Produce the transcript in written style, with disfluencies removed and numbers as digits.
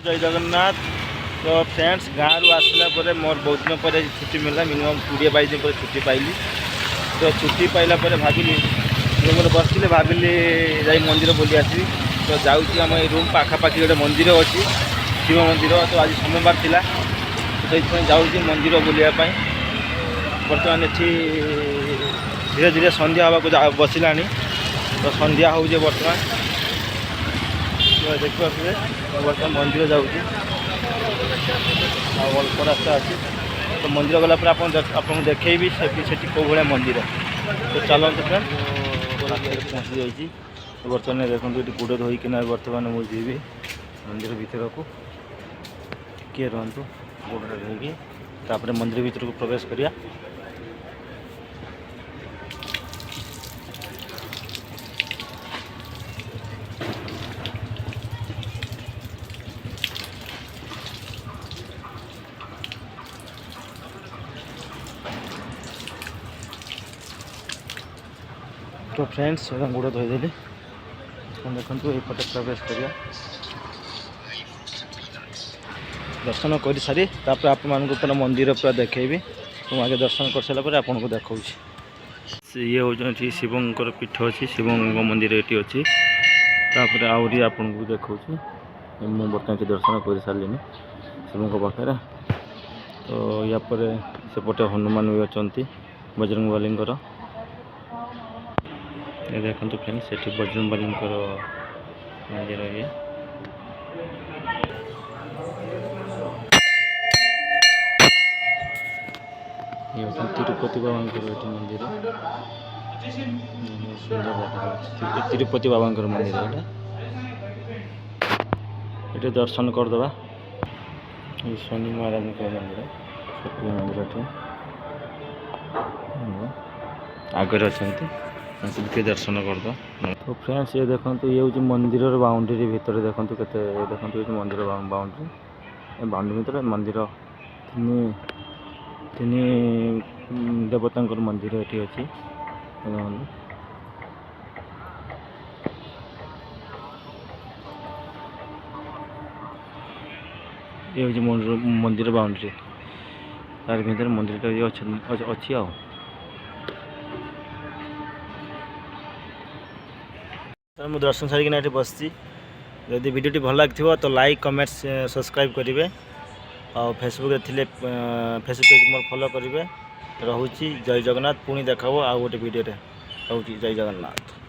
जय जगन्नाथ। तो फ्रेंड्स गाँव रू आसला मोर बहुत दिन पर छुट्टी मिलला मिनिमम 20-22 दिन पर छुट्टी पाइली। तो छुट्टी पाइला भाविली मोर बसले भाविली जाई मंदिर बुली आसबी। तो जाऊँगी आम रूम पाखापाखि गोटे मंदिर अच्छी शिव मंदिर। तो आज सोमवार थिला तो जाऊँगी मंदिर बुलायापाई। बर्तमान ये धीरे धीरे संध्या हाँ बसला। तो संध्या हो बर्तमान देख बर्तमान मंदिर जाऊँगी अल्प रास्ता अच्छी। तो मंदिर गला आपको देखी से कौ भाया मंदिर। तो चलते फ्रेंड पहुँची जाइए। बर्तमान देखो ये गोड़ धोईकिना बर्तमान मुझे जी मंदिर भीतर को किए रुँतु गोड़ा धोईकी तापर मंदिर भीतर को प्रवेश करिया। तो फ्रेंड्स गोड़ धोईदेली देखो ये पटे प्रवेश करिया दर्शन कर सारी तापर आप पूरा मंदिर पूरा देखेबी। तो आगे दर्शन कर सारा आपन को देखा ये हूँ शिवंकर पीठ अच्छी शिव मंदिर ये अच्छी। तापर आहरी आपन को देखा मुझे बर्तमान दर्शन कर सारे शिवों पाखे। तो या सेपटे हनुमान भी अच्छा बजरंग बली ये देखो फ्रेंड्स से बजरंग बली मंदिर ये तिरुपति बाबा मंदिर सुंदर तिरुपति बाबा मंदिर ये दर्शन करदे। ये शनि महाराज मंदिर छोटी मंदिर आगे अच्छा के दर्शन करद। तो फ्रेंड्स ये देखो ये हूँ मंदिर बाउंड्री भितर देखो के देखो ये मंदिर बाउंड्री बाउंड्री भितर मंदिर तीन देवता मंदिर ये अच्छी। ये हूँ मंदिर बाउंड्री तार भीतर मंदिर अच्छी आ। तो मुझे दर्शन सारिकिना ये बसची। जदि वीडियो भल लगे तो लाइक कमेंट सब्सक्राइब करेंगे और फेसबुक फेसबुक पेज मोर फॉलो करेंगे। रोची जय जगन्नाथ पुणी देखा आउ गोटे वीडियो रोची जय जगन्नाथ।